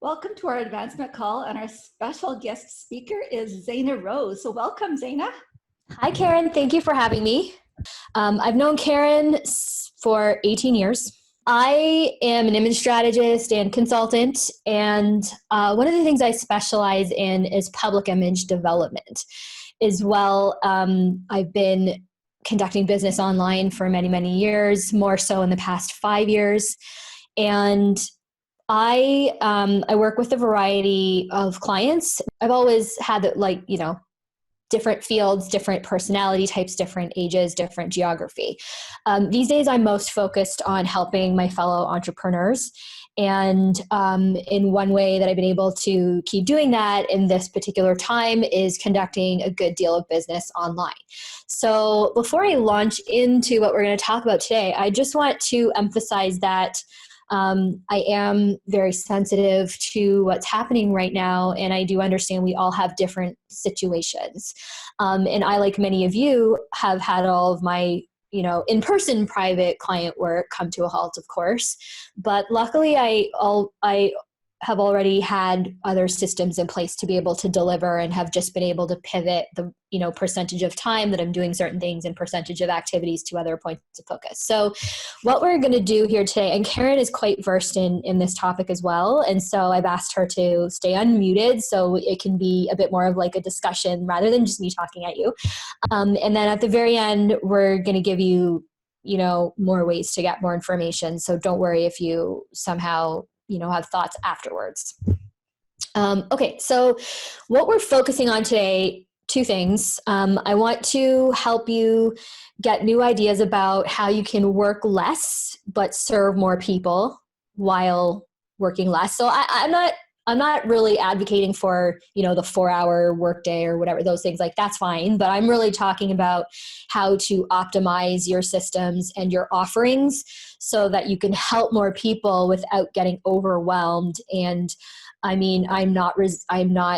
Welcome to our advancement call, and our special guest speaker is Zayna Rose. So welcome, Zayna. Hi, Karen. Thank you for having me. I've known Karen for 18 years. I am an image strategist and consultant, and one of the things I specialize in is public image development. As well, I've been conducting business online for many, many years, more so in the past 5 years. And I work with a variety of clients. I've always had different fields, different personality types, different ages, different geography. These days, I'm most focused on helping my fellow entrepreneurs. And in one way that I've been able to keep doing that in this particular time is conducting a good deal of business online. So before I launch into what we're going to talk about today, I just want to emphasize that I am very sensitive to what's happening right now, and I do understand we all have different situations. And I, like many of you, have had all of my in-person private client work come to a halt, of course. But luckily, I have already had other systems in place to be able to deliver, and have just been able to pivot the percentage of time that I'm doing certain things and percentage of activities to other points of focus. So what we're going to do here today, and Karen is quite versed in this topic as well, and so I've asked her to stay unmuted so it can be a bit more of like a discussion rather than just me talking at you. And then at the very end, we're going to give you more ways to get more information. So don't worry if you somehow have thoughts afterwards. Okay, so what we're focusing on today, two things. I want to help you get new ideas about how you can work less but serve more people while working less. So I'm not really advocating for, the 4-hour workday or whatever, those things, like that's fine. But I'm really talking about how to optimize your systems and your offerings so that you can help more people without getting overwhelmed. And I mean, I'm not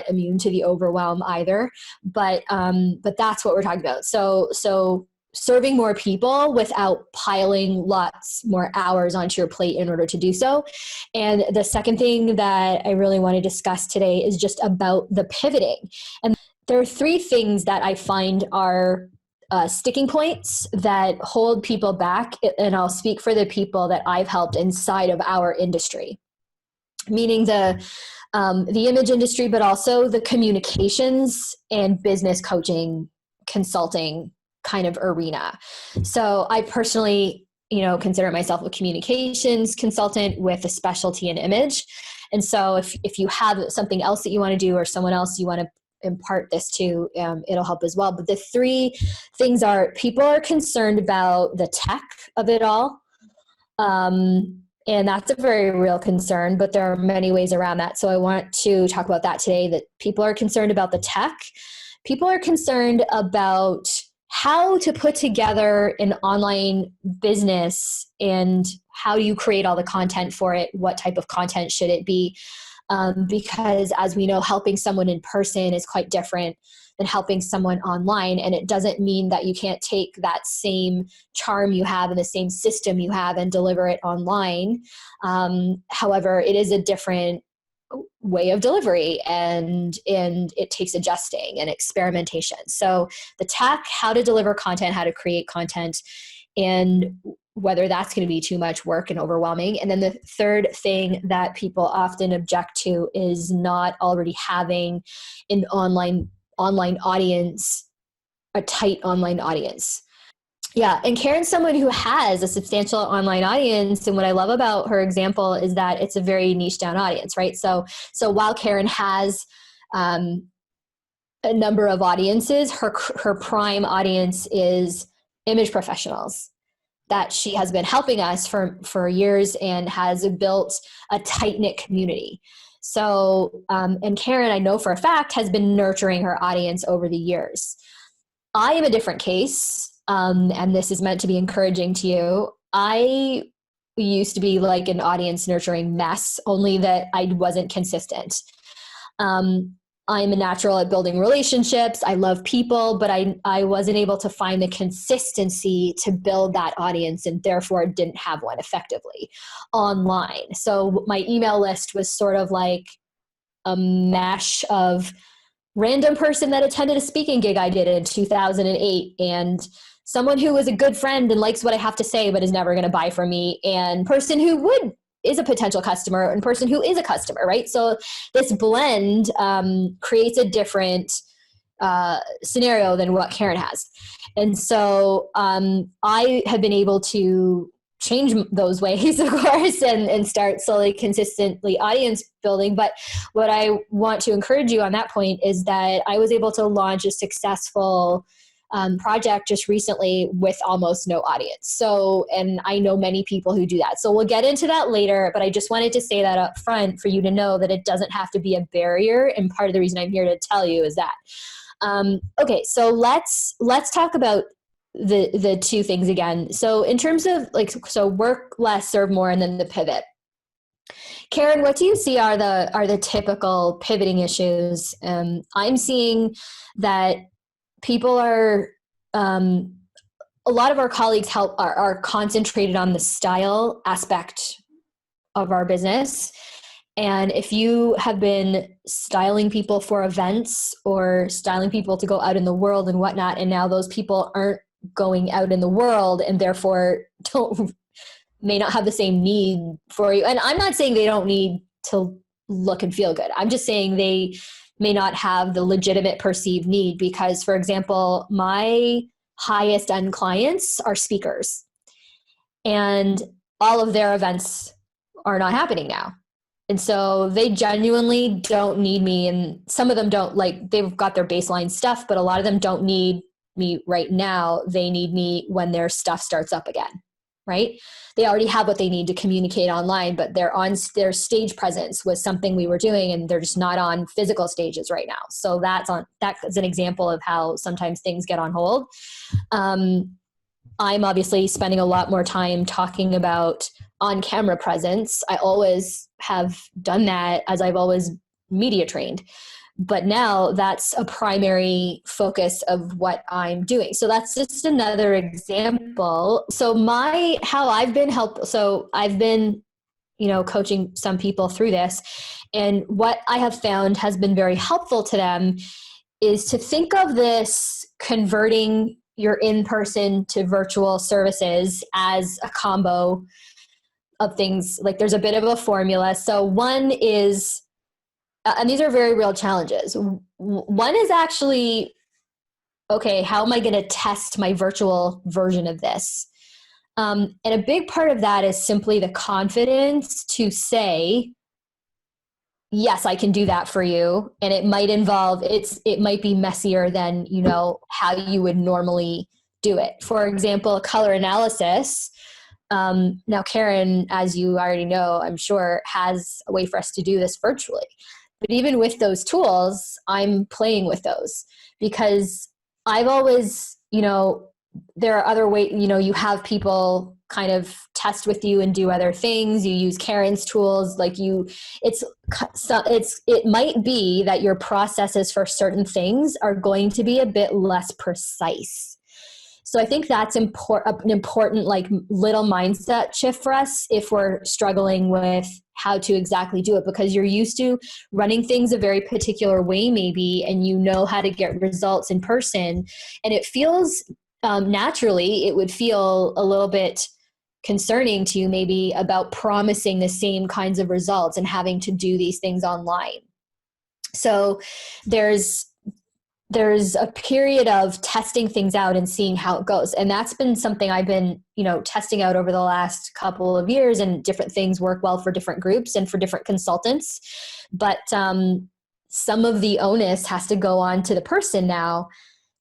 immune to the overwhelm either, but that's what we're talking about. So serving more people without piling lots more hours onto your plate in order to do so. And the second thing that I really want to discuss today is just about the pivoting. And there are 3 things that I find are sticking points that hold people back. And I'll speak for the people that I've helped inside of our industry, meaning the image industry, but also the communications and business coaching, consulting kind of arena. So I personally, consider myself a communications consultant with a specialty in image. And so if you have something else that you want to do or someone else you want to impart this to, it'll help as well. But the 3 things are: people are concerned about the tech of it all. And that's a very real concern, but there are many ways around that. So I want to talk about that today, that people are concerned about the tech. People are concerned about how to put together an online business and how do you create all the content for it? What type of content should it be? Because as we know, helping someone in person is quite different than helping someone online. And it doesn't mean that you can't take that same charm you have and the same system you have and deliver it online. However, it is a different way of delivery, and it takes adjusting and experimentation. So the tech, how to deliver content, how to create content, and whether that's going to be too much work and overwhelming. And then the third thing that people often object to is not already having an online audience, a tight online audience. Yeah, and Karen's someone who has a substantial online audience, and what I love about her example is that it's a very niche down audience, right? So while Karen has a number of audiences, her prime audience is image professionals that she has been helping us for years and has built a tight-knit community. So, and Karen, I know for a fact, has been nurturing her audience over the years. I am a different case. And this is meant to be encouraging to you. I used to be like an audience nurturing mess, only that I wasn't consistent. I'm a natural at building relationships. I love people, but I wasn't able to find the consistency to build that audience, and therefore didn't have one effectively online. So my email list was sort of like a mesh of random person that attended a speaking gig I did in 2008, and someone who was a good friend and likes what I have to say but is never going to buy from me, and person who is a potential customer, and person who is a customer, right? So this blend creates a different scenario than what Karen has. And so I have been able to change those ways, of course, and start slowly, consistently audience building. But what I want to encourage you on that point is that I was able to launch a successful project just recently with almost no audience. So, and I know many people who do that. So we'll get into that later, but I just wanted to say that up front for you to know that it doesn't have to be a barrier. And part of the reason I'm here to tell you is that. Okay, so let's talk about the two things again. So in terms of so work less, serve more, and then the pivot. Karen, what do you see are the typical pivoting issues? I'm seeing that people are, a lot of our colleagues are concentrated on the style aspect of our business. And if you have been styling people for events or styling people to go out in the world and whatnot, and now those people aren't going out in the world and therefore may not have the same need for you. And I'm not saying they don't need to look and feel good. I'm just saying they may not have the legitimate perceived need because, for example, my highest end clients are speakers and all of their events are not happening now. And so they genuinely don't need me. And some of them don't, like, they've got their baseline stuff, but a lot of them don't need me right now. They need me when their stuff starts up again, right? They already have what they need to communicate online, but their stage presence was something we were doing and they're just not on physical stages right now. So that's an example of how sometimes things get on hold. I'm obviously spending a lot more time talking about on-camera presence. I always have done that as I've always media trained. But now that's a primary focus of what I'm doing. So that's just another example. So I've been, coaching some people through this. And what I have found has been very helpful to them is to think of this converting your in-person to virtual services as a combo of things. Like there's a bit of a formula. So one is, and these are very real challenges. One is actually, okay, how am I going to test my virtual version of this? And a big part of that is simply the confidence to say, yes, I can do that for you. And it might involve, it might be messier than, how you would normally do it. For example, color analysis. Now, Karen, as you already know, I'm sure, has a way for us to do this virtually. But even with those tools, I'm playing with those because I've always, there are other ways, you have people kind of test with you and do other things. You use Karen's tools, it might be that your processes for certain things are going to be a bit less precise. So I think that's an important little mindset shift for us if we're struggling with how to exactly do it, because you're used to running things a very particular way maybe, and you know how to get results in person. And it feels naturally, it would feel a little bit concerning to you maybe about promising the same kinds of results and having to do these things online. So there's a period of testing things out and seeing how it goes. And that's been something I've been, testing out over the last couple of years, and different things work well for different groups and for different consultants. But some of the onus has to go on to the person now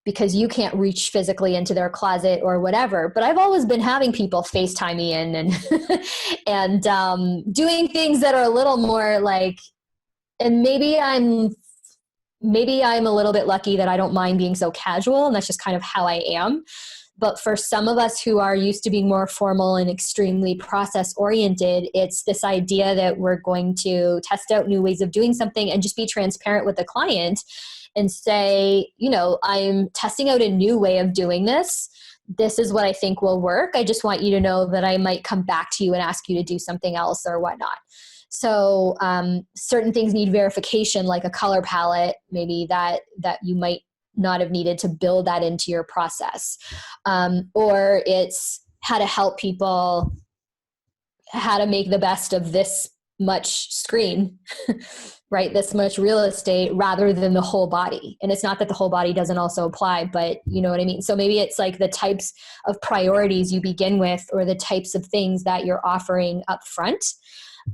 because you can't reach physically into their closet or whatever. But I've always been having people FaceTime me in and doing things that are a little more like, and maybe I'm a little bit lucky that I don't mind being so casual, and that's just kind of how I am. But for some of us who are used to being more formal and extremely process oriented, it's this idea that we're going to test out new ways of doing something and just be transparent with the client and say, I'm testing out a new way of doing this. This is what I think will work. I just want you to know that I might come back to you and ask you to do something else or whatnot. So certain things need verification, like a color palette, maybe that you might not have needed to build that into your process. Or it's how to help people, how to make the best of this much screen, right? This much real estate rather than the whole body. And it's not that the whole body doesn't also apply, but you know what I mean? So maybe it's like the types of priorities you begin with, or the types of things that you're offering up front.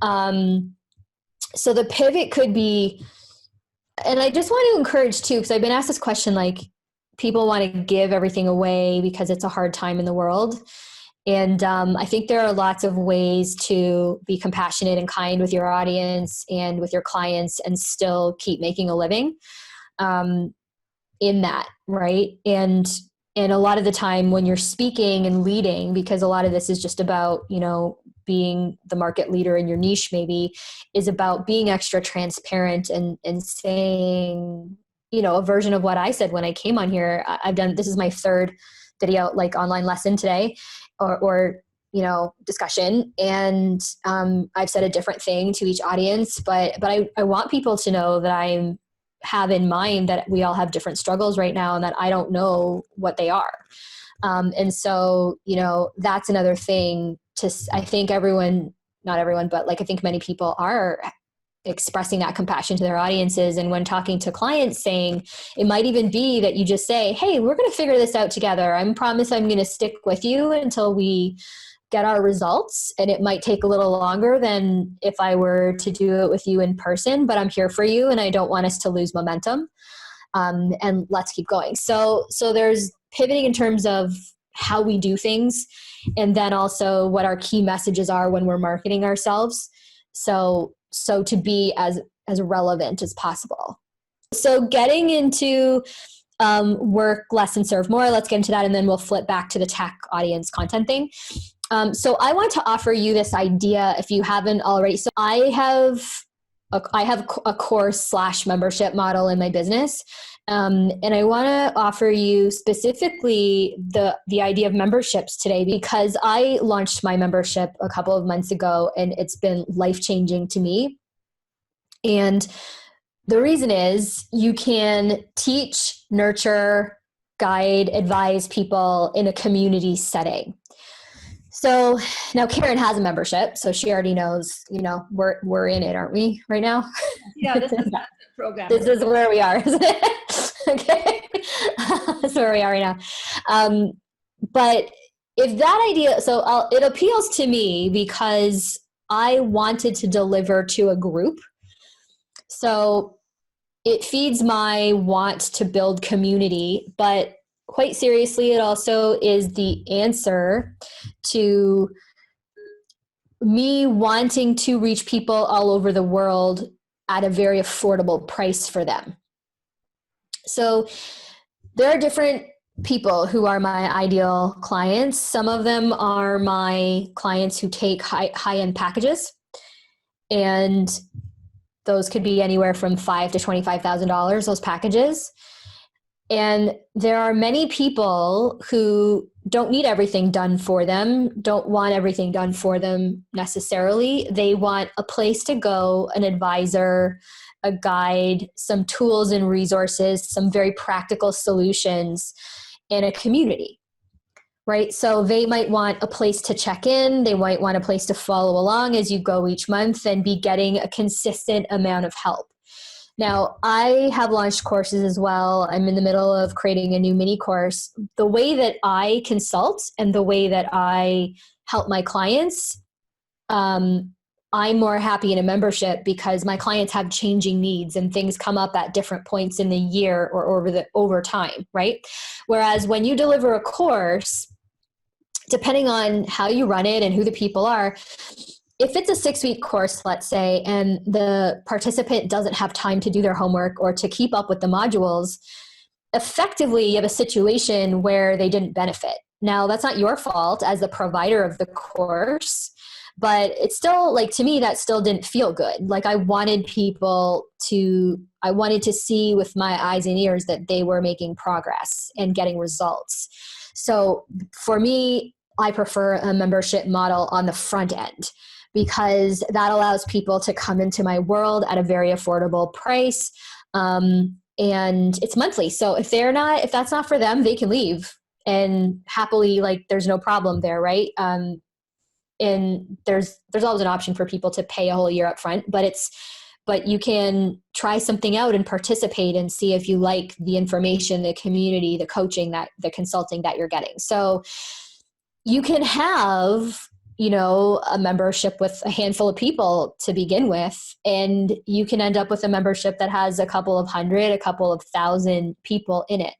So the pivot could be, and I just want to encourage too, because I've been asked this question, like people want to give everything away because it's a hard time in the world. And I think there are lots of ways to be compassionate and kind with your audience and with your clients and still keep making a living in that, right? And a lot of the time when you're speaking and leading, because a lot of this is just about, being the market leader in your niche maybe, is about being extra transparent and saying, a version of what I said when I came on here. This is my third video, like online lesson today or discussion. And I've said a different thing to each audience, but I want people to know that I have in mind that we all have different struggles right now and that I don't know what they are. And so, that's another thing I think everyone, not everyone, but I think many people are expressing that compassion to their audiences. And when talking to clients, saying, it might even be that you just say, hey, we're going to figure this out together. I promise I'm going to stick with you until we get our results. And it might take a little longer than if I were to do it with you in person, but I'm here for you and I don't want us to lose momentum. And let's keep going. So there's pivoting in terms of how we do things, and then also what our key messages are when we're marketing ourselves. So to be as relevant as possible. So getting into work less and serve more, let's get into that, and then we'll flip back to the tech audience content thing. So I want to offer you this idea if you haven't already. So I have a course / membership model in my business. And I want to offer you specifically the idea of memberships today, because I launched my membership a couple of months ago and it's been life-changing to me. And the reason is you can teach, nurture, guide, advise people in a community setting. So now Karen has a membership, so she already knows, we're in it, aren't we, right now? Yeah, this is the program. This is where we are, isn't it? Okay. That's where we are right now. But if that idea, it appeals to me because I wanted to deliver to a group. So it feeds my want to build community, but quite seriously, it also is the answer to me wanting to reach people all over the world at a very affordable price for them. So there are different people who are my ideal clients. Some of them are my clients who take high-end packages, and those could be anywhere from $5,000 to $25,000, those packages. And there are many people who don't need everything done for them, don't want everything done for them necessarily. They want a place to go, an advisor, a guide, some tools and resources, some very practical solutions, and a community, right? So they might want a place to check in. They might want a place to follow along as you go each month and be getting a consistent amount of help. Now, I have launched courses as well. I'm in the middle of creating a new mini course. The way that I consult and the way that I help my clients, I'm more happy in a membership because my clients have changing needs and things come up at different points in the year or over time, right? Whereas when you deliver a course, depending on how you run it and who the people are, if it's a 6-week course, let's say, and the participant doesn't have time to do their homework or to keep up with the modules, effectively you have a situation where they didn't benefit. Now, that's not your fault as the provider of the course, but it's still like, to me, that still didn't feel good. Like I wanted to see with my eyes and ears that they were making progress and getting results. So for me, I prefer a membership model on the front end because that allows people to come into my world at a very affordable price. And it's monthly. So if that's not for them, they can leave and happily, like there's no problem there. Right. And there's always an option for people to pay a whole year up front, but you can try something out and participate and see if you like the information, the community, the coaching, the consulting that you're getting. So you can have, a membership with a handful of people to begin with, and you can end up with a membership that has a couple of hundred, a couple of thousand people in it.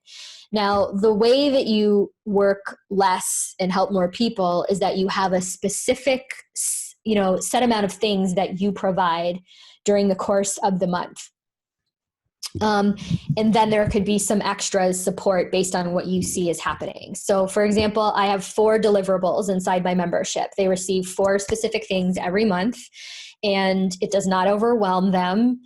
Now, the way that you work less and help more people is that you have a specific, set amount of things that you provide during the course of the month. And then there could be some extra support based on what you see is happening. So for example, I have 4 deliverables inside my membership. They receive 4 specific things every month, and it does not overwhelm them.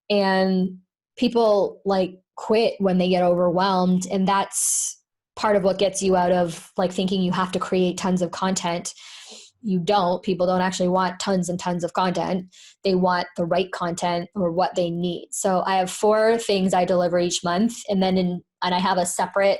And people like quit when they get overwhelmed. And that's part of what gets you out of like thinking you have to create tons of content. You don't. People don't actually want tons and tons of content. They want the right content or what they need. So I have 4 things I deliver each month, and then I have a separate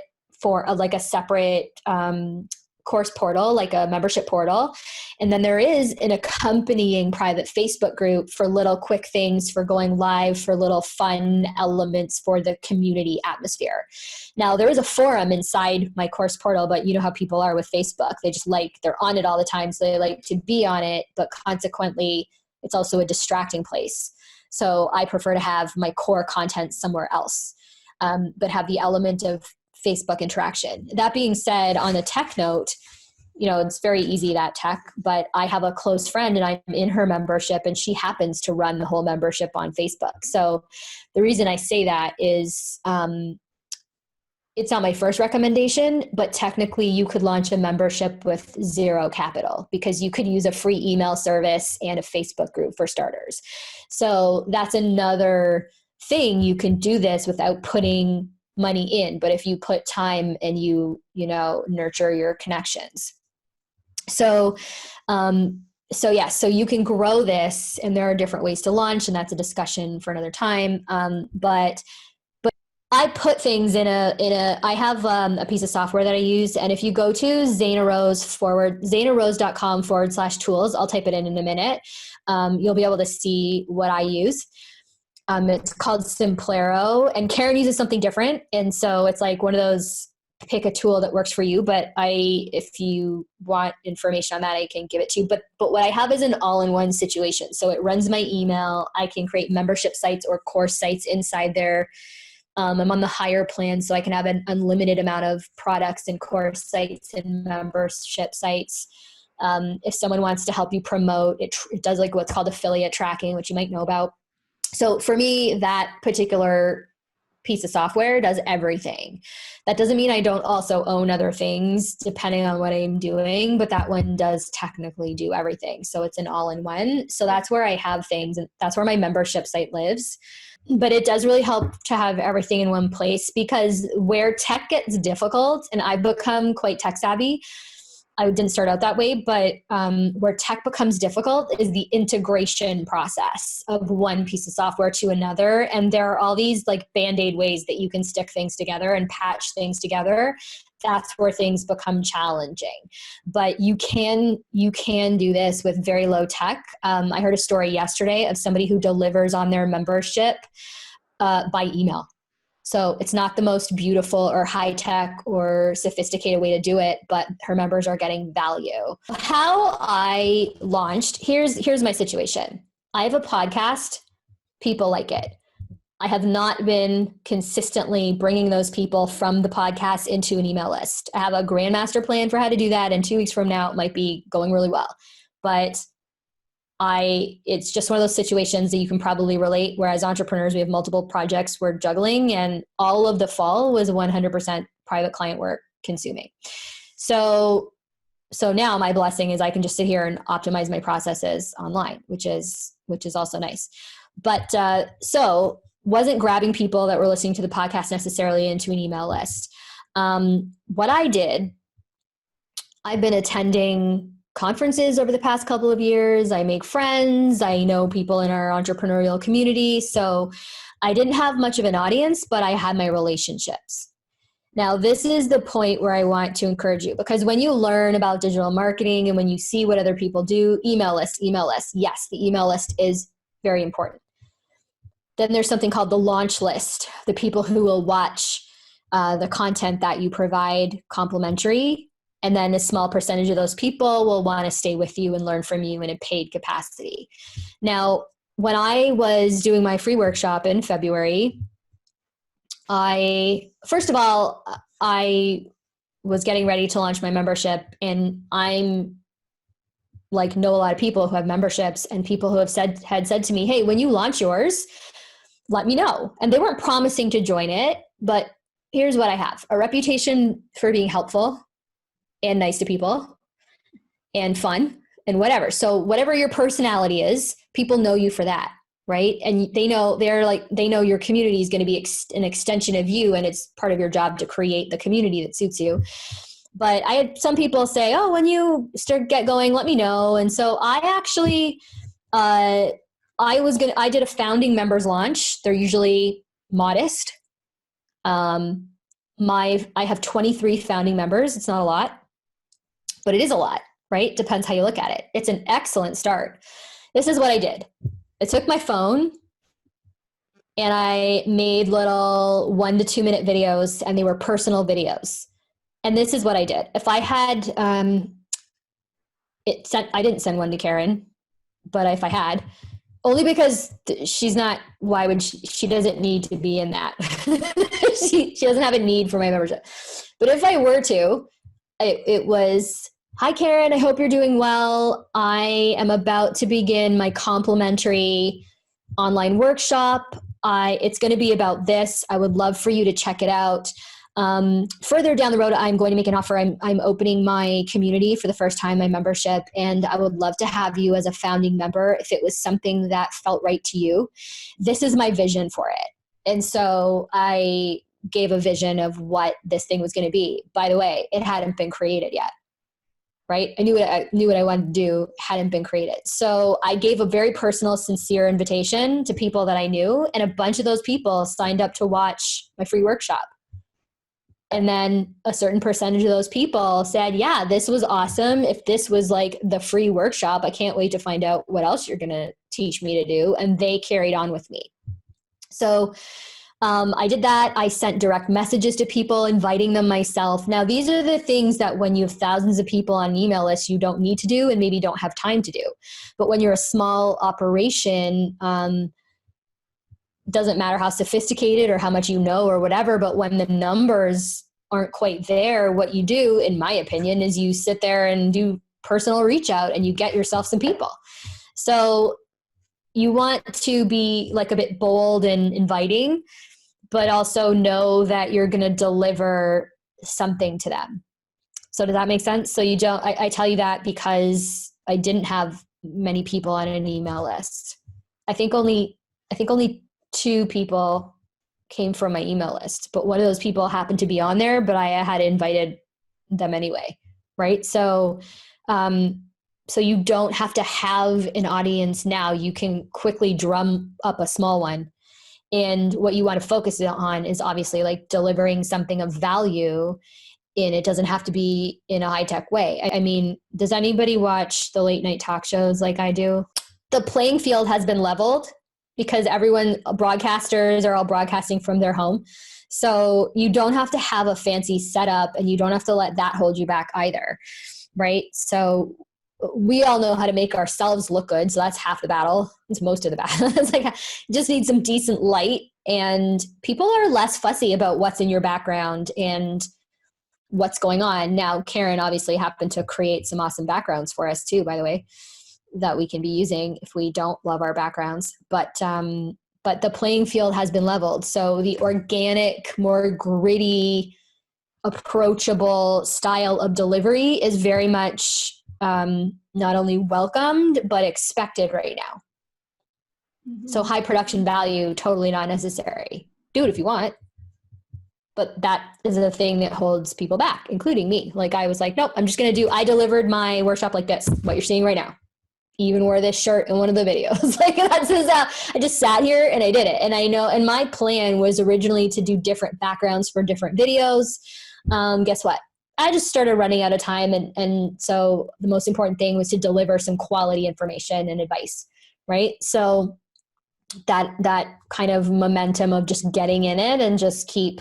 course portal, like a membership portal. And then there is an accompanying private Facebook group for little quick things, for going live, for little fun elements for the community atmosphere. Now, there is a forum inside my course portal, but you know how people are with Facebook. They're on it all the time, so they like to be on it, but consequently, it's also a distracting place. So I prefer to have my core content somewhere else, but have the element of Facebook interaction. That being said, on a tech note, it's very easy at tech, but I have a close friend and I'm in her membership and she happens to run the whole membership on Facebook. So the reason I say that is it's not my first recommendation, but technically you could launch a membership with 0 capital because you could use a free email service and a Facebook group for starters. So that's another thing. You can do this without putting money in, but if you put time and you nurture your connections. So you can grow this, and there are different ways to launch, and that's a discussion for another time. But I put things in I have a piece of software that I use, and if you go to zaynarose.com/tools, I'll type it in a minute. You'll be able to see what I use. It's called Simplero, and Karen uses something different. And so it's like one of those, pick a tool that works for you. But if you want information on that, I can give it to you. But what I have is an all-in-one situation. So it runs my email. I can create membership sites or course sites inside there. I'm on the higher plan, so I can have an unlimited amount of products and course sites and membership sites. If someone wants to help you promote, it does like what's called affiliate tracking, which you might know about. So for me, that particular piece of software does everything. That doesn't mean I don't also own other things depending on what I'm doing, but that one does technically do everything. So it's an all-in-one. So that's where I have things, and that's where my membership site lives. But it does really help to have everything in one place, because where tech gets difficult, and I've become quite tech savvy, I didn't start out that way, but where tech becomes difficult is the integration process of one piece of software to another. And there are all these like Band-Aid ways that you can stick things together and patch things together. That's where things become challenging. But you can do this with very low tech. I heard a story yesterday of somebody who delivers on their membership by email. So it's not the most beautiful or high tech or sophisticated way to do it, but her members are getting value. How I launched, here's my situation. I have a podcast. People like it. I have not been consistently bringing those people from the podcast into an email list. I have a grandmaster plan for how to do that. And 2 weeks from now, it might be going really well. But it's just one of those situations that you can probably relate, where as entrepreneurs, we have multiple projects we're juggling, and all of the fall was 100% private client work consuming. So now my blessing is I can just sit here and optimize my processes online, which is also nice. But so wasn't grabbing people that were listening to the podcast necessarily into an email list. What I did, I've been attending conferences over the past couple of years. I make friends. I know people in our entrepreneurial community. So I didn't have much of an audience, but I had my relationships. Now, this is the point where I want to encourage you, because when you learn about digital marketing and when you see what other people do, email list, yes, the email list is very important. Then there's something called the launch list, the people who will watch the content that you provide complimentary. And then a small percentage of those people will want to stay with you and learn from you in a paid capacity. Now, when I was doing my free workshop in February, first of all, I was getting ready to launch my membership, and I'm know a lot of people who have memberships and people who had said to me, hey, when you launch yours, let me know. And they weren't promising to join it, but here's what I have: a reputation for being helpful and nice to people and fun and whatever. So whatever your personality is, people know you for that. Right. And they know your community is going to be an extension of you, and it's part of your job to create the community that suits you. But I had some people say, oh, when you get going, let me know. And so I actually, I did a founding members launch. They're usually modest. I have 23 founding members. It's not a lot, but it is a lot, right? Depends how you look at it. It's an excellent start. This is what I did. I took my phone and I made little 1 to 2 minute videos, and they were personal videos. And this is what I did. If I had, I didn't send one to Karen, but if I had, only because she's not, why would she doesn't need to be in that. she doesn't have a need for my membership. But if I were to, it was, hi, Karen, I hope you're doing well. I am about to begin my complimentary online workshop. It's going to be about this. I would love for you to check it out. Further down the road, I'm going to make an offer. I'm opening my community for the first time, my membership, and I would love to have you as a founding member if it was something that felt right to you. This is my vision for it. And so I gave a vision of what this thing was going to be. By the way, it hadn't been created yet. Right? I knew what I wanted to do, hadn't been created. So I gave a very personal, sincere invitation to people that I knew, and a bunch of those people signed up to watch my free workshop. And then a certain percentage of those people said, yeah, this was awesome. If this was like the free workshop, I can't wait to find out what else you're going to teach me to do. And they carried on with me. So I did that. I sent direct messages to people, inviting them myself. Now, these are the things that when you have thousands of people on an email list, you don't need to do and maybe don't have time to do. But when you're a small operation, doesn't matter how sophisticated or how much you know or whatever, but when the numbers aren't quite there, what you do, in my opinion, is you sit there and do personal reach out and you get yourself some people. So you want to be like a bit bold and inviting, but also know that you're going to deliver something to them. So does that make sense? So you don't, I tell you that because I didn't have many people on an email list. I think only 2 people came from my email list, but one of those people happened to be on there, but I had invited them anyway. Right. So you don't have to have an audience now. You can quickly drum up a small one. And what you want to focus on is obviously like delivering something of value, and it doesn't have to be in a high-tech way. I mean, does anybody watch the late night talk shows like I do? The playing field has been leveled because broadcasters are all broadcasting from their home. So you don't have to have a fancy setup, and you don't have to let that hold you back either, right? So we all know how to make ourselves look good. So that's half the battle. It's most of the battle. It's like, just need some decent light, and people are less fussy about what's in your background and what's going on. Now, Karen obviously happened to create some awesome backgrounds for us too, by the way, that we can be using if we don't love our backgrounds. But the playing field has been leveled. So the organic, more gritty approachable style of delivery is very much not only welcomed, but expected right now. So high production value, totally not necessary. Do it if you want. But that is a thing that holds people back, including me. Like I was like, nope, I delivered my workshop like this, what you're seeing right now. Even wore this shirt in one of the videos. Like that's just, I just sat here and I did it. And I know, and my plan was originally to do different backgrounds for different videos. Guess what? I just started running out of time. And so the most important thing was to deliver some quality information and advice, right? So that kind of momentum of just getting in it and just keep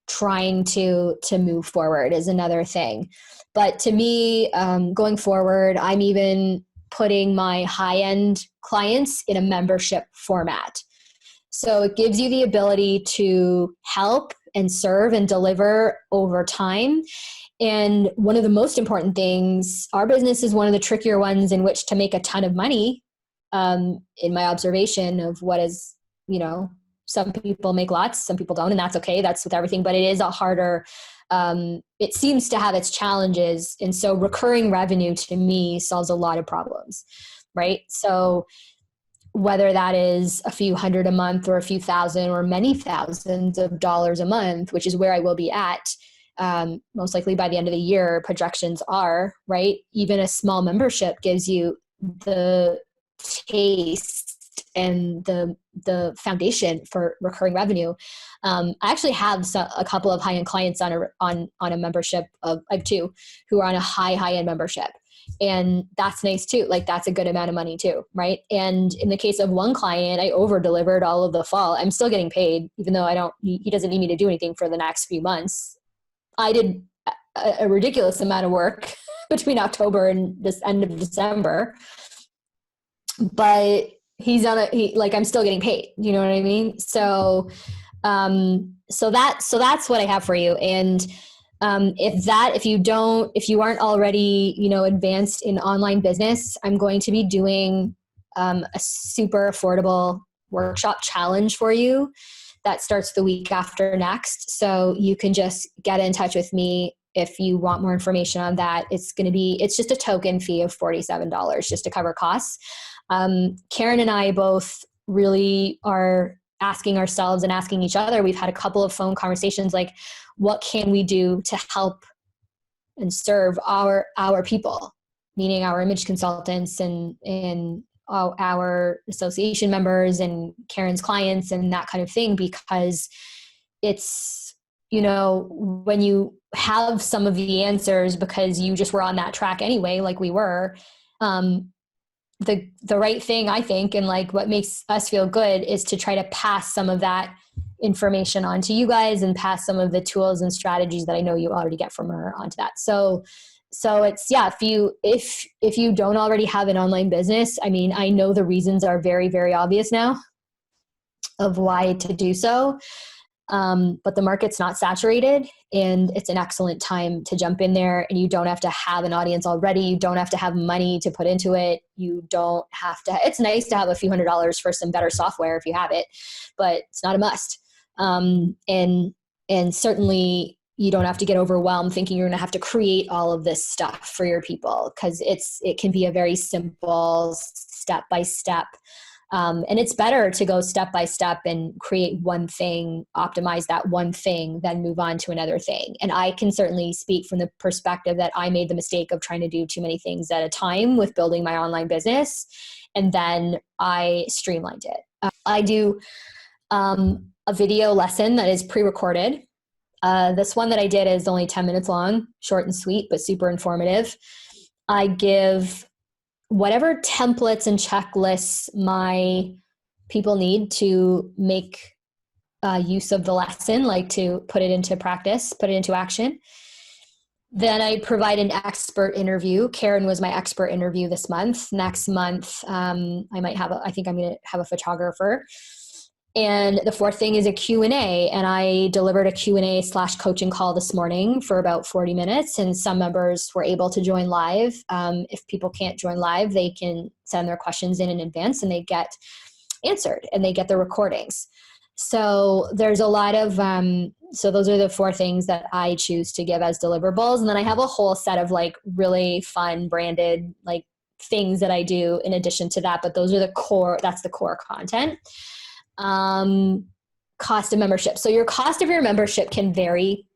trying to move forward is another thing. But to me, going forward, I'm even putting my high-end clients in a membership format. So it gives you the ability to help and serve and deliver over time. And one of the most important things, our business is one of the trickier ones in which to make a ton of money, in my observation of what is, some people make lots, some people don't, and that's okay. That's with everything, but it is a harder, it seems to have its challenges. And so recurring revenue to me solves a lot of problems, right? So whether that is a few hundred a month or a few thousand or many thousands of dollars a month, which is where I will be at, most likely by the end of the year, projections are, right? Even a small membership gives you the taste and the foundation for recurring revenue. I actually have a couple of high-end clients on a membership of, I have two who are on a high-end membership. And that's nice too. Like that's a good amount of money too, right? And in the case of one client, I over-delivered all of the fall. I'm still getting paid, even though he doesn't need me to do anything for the next few months. I did a ridiculous amount of work between October and this end of December, but I'm still getting paid. You know what I mean? So that's what I have for you. And if you aren't already, advanced in online business, I'm going to be doing a super affordable workshop challenge for you that starts the week after next. So you can just get in touch with me if you want more information on that. It's just a token fee of $47 just to cover costs. Karen and I both really are asking ourselves and asking each other. We've had a couple of phone conversations like, what can we do to help and serve our people, meaning our image consultants and our association members and Karen's clients and that kind of thing, because it's, when you have some of the answers because you just were on that track anyway, like we were, the right thing, I think, and like what makes us feel good is to try to pass some of that information on to you guys and pass some of the tools and strategies that I know you already get from her onto that. So it's, yeah, if you don't already have an online business, I mean, I know the reasons are very, very obvious now of why to do so. But the market's not saturated and it's an excellent time to jump in there, and you don't have to have an audience already. You don't have to have money to put into it. You don't have to, it's nice to have a few $100s for some better software if you have it, but it's not a must. And certainly you don't have to get overwhelmed thinking you're going to have to create all of this stuff for your people, because it can be a very simple step-by-step. And it's better to go step by step and create one thing, optimize that one thing, then move on to another thing. And I can certainly speak from the perspective that I made the mistake of trying to do too many things at a time with building my online business. And then I streamlined it. I do a video lesson that is pre-recorded. This one that I did is only 10 minutes long, short and sweet, but super informative. I give whatever templates and checklists my people need to make use of the lesson, like to put it into practice, put it into action. Then I provide an expert interview. Karen was my expert interview this month. Next month, I think I'm going to have a photographer. And the fourth thing is a Q&A. And I delivered a Q&A/coaching call this morning for about 40 minutes. And some members were able to join live. If people can't join live, they can send their questions in advance and they get answered and they get the recordings. So there's a lot of So those are the 4 things that I choose to give as deliverables. And then I have a whole set of like really fun branded like things that I do in addition to that. But those are the core, that's the core content. Cost of membership. So your cost of your membership can vary.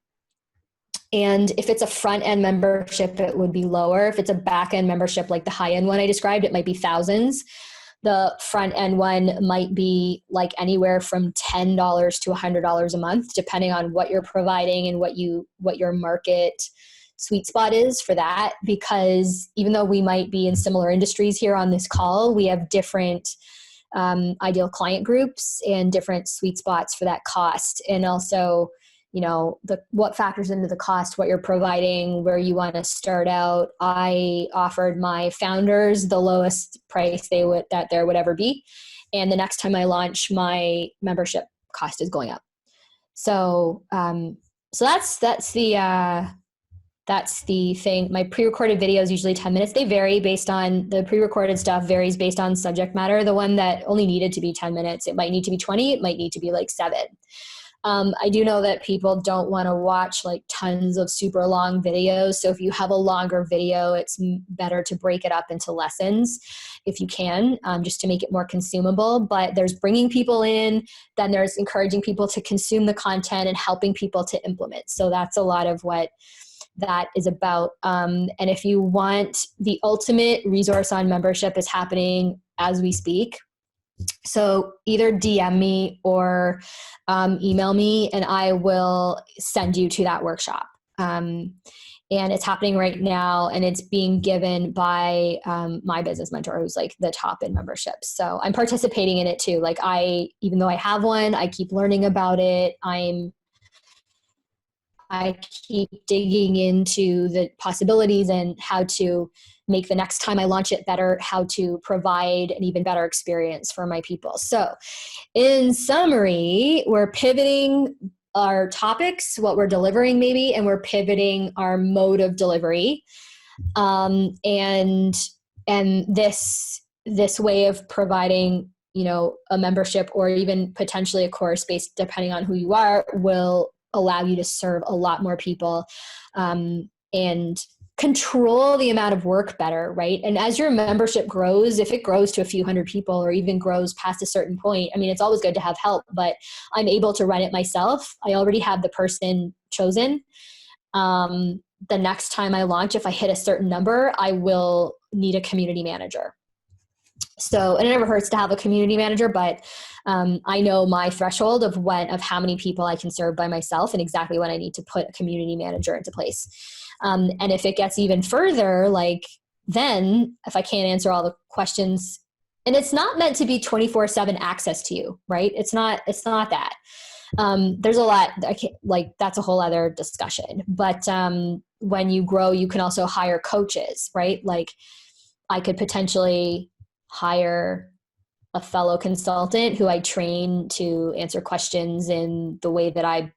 And if it's a front end membership, it would be lower. If it's a back end membership, like the high end one I described, it might be thousands. The front end one might be like anywhere from $10 to $100 a month, depending on what you're providing and what your market sweet spot is for that. Because even though we might be in similar industries here on this call, we have different ideal client groups and different sweet spots for that cost. And also, what factors into the cost, what you're providing, where you want to start out. I offered my founders the lowest price that there would ever be. And the next time I launch, my membership cost is going up. So, that's the thing. My pre-recorded videos, usually 10 minutes. They vary based on the pre-recorded stuff varies based on subject matter. The one that only needed to be 10 minutes, it might need to be 20. It might need to be like 7. I do know that people don't want to watch like tons of super long videos. So if you have a longer video, it's better to break it up into lessons if you can, just to make it more consumable. But there's bringing people in, then there's encouraging people to consume the content and helping people to implement. So that's a lot of what that is about. And if you want, the ultimate resource on membership is happening as we speak. So either DM me or email me and I will send you to that workshop. And it's happening right now and it's being given by my business mentor who's like the top in memberships. So I'm participating in it too. Like even though I have one, I keep learning about it. I keep digging into the possibilities and how to make the next time I launch it better, how to provide an even better experience for my people. So in summary, we're pivoting our topics, what we're delivering maybe, and we're pivoting our mode of delivery. And this way of providing, a membership or even potentially a course based, depending on who you are, will allow you to serve a lot more people and control the amount of work better, right? And as your membership grows, if it grows to a few hundred people or even grows past a certain point, I mean, it's always good to have help, but I'm able to run it myself. I already have the person chosen. The next time I launch, if I hit a certain number, I will need a community manager. So, and it never hurts to have a community manager, but I know my threshold of how many people I can serve by myself and exactly when I need to put a community manager into place. And if it gets even further, then if I can't answer all the questions, and it's not meant to be 24/7 access to you, right? It's not that. There's a lot, that's a whole other discussion. But when you grow, you can also hire coaches, right? Like I could potentially hire a fellow consultant who I train to answer questions in the way that I,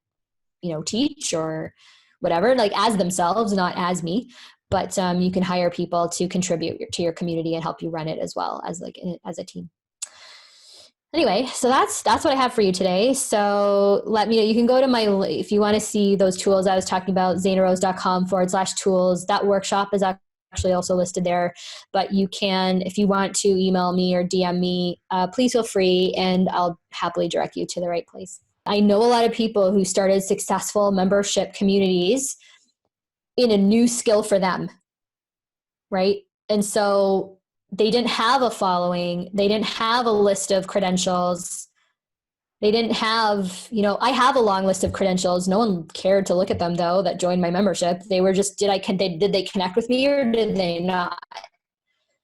teach or whatever, like as themselves, not as me. But you can hire people to contribute to your community and help you run it as well as as a team. Anyway, so that's what I have for you today. So let me know. You can go to if you want to see those tools I was talking about, zaynarose.com/tools. That workshop is actually also listed there. But you can, if you want to email me or DM me, please feel free and I'll happily direct you to the right place. I know a lot of people who started successful membership communities in a new skill for them, right? And so they didn't have a following. They didn't have a list of credentials. They didn't have, I have a long list of credentials. No one cared to look at them though that joined my membership. They were just, did they connect with me or did they not?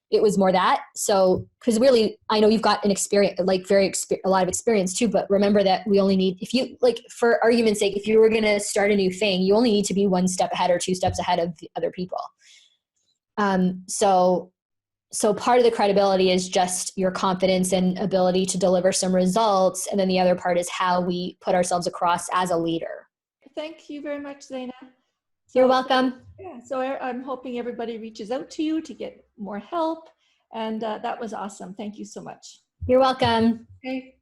It was more that. So, because really, I know you've got an experience, a lot of experience too, but remember that we only need, if you, for argument's sake, if you were going to start a new thing, you only need to be 1 step ahead or 2 steps ahead of the other people. So part of the credibility is just your confidence and ability to deliver some results. And then the other part is how we put ourselves across as a leader. Thank you very much, Zayna. You're welcome. Yeah, so I'm hoping everybody reaches out to you to get more help. And that was awesome. Thank you so much. You're welcome. Okay.